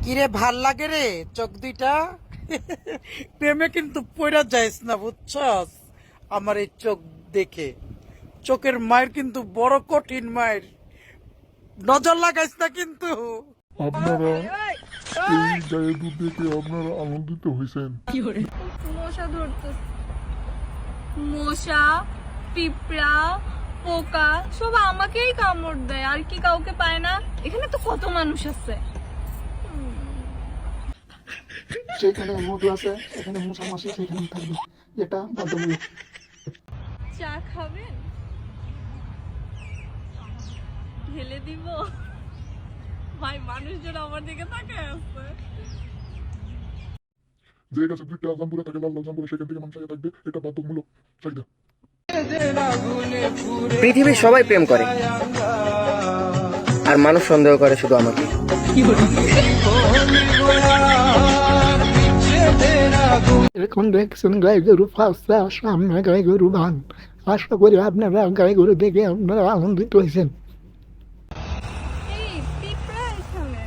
কিরে ভাল লাগে রে চোখ দুইটা প্রেমে কিন্তু পড়া যাইস না বুঝছস আমার এই চোখ দেখে চোখের মায়ের কিন্তু বড় কঠিন মায়ের নজর লাগাইস না কিন্তু আপনারা এই গায়ে দুধ দেখে আপনারা আনন্দিত হয়েছেন। মশা ধরতে, মশা পিঁপড়া পোকা সব আমাকেই কামড় দেয়, আর কি কাউকে পায় না? এখানে তো কত মানুষ আছে। যেখানে মধু আছে সেখানে মশা মাছি সেখানে থাকবে, যেটা বাধ্যমূলক। চা খাবেন? ঢেলে দিব? ভাই মানুষজন আমার দিকে তাকায় আছে। যে গাছে দুইটা জাম্বুরা থাকে লাল লাল জাম্বুরা, সেখান থেকে মানুষ আগে থাকবে, এটা বাধ্যমূলক চাহিদা। পৃথিবীর সবাই প্রেম করে আর মানুষ সন্দেহ করে শুধু আমাকে। এখন দেখছেন গাই গরু ফাঁসছে, সামনে গাই গরু বান। আশা করি আপনারা গাই গরু দেখে আপনারা আনন্দিত হয়েছেন। এই পিঁপড়া এখানে,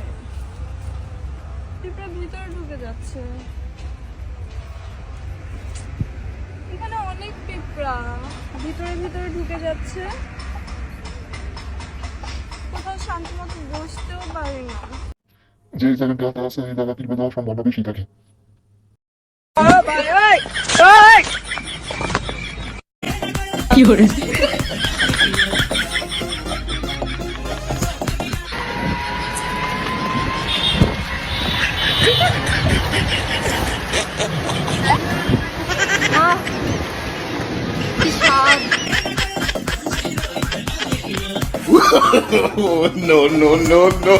পিঁপড়া ভিতরে ঢুকে যাচ্ছে। এখানে অনেক পিঁপড়া ভিতরে ভিতরে ঢুকে যাচ্ছে, কোথাও শান্তি মতো বসতেও পারি না। যে জায়গাটা আছে এই জায়গা ফিরবে যাওয়ার সম্ভাবনা বেশি থাকে। কি স্বাদ! Oh, no, no, no, no.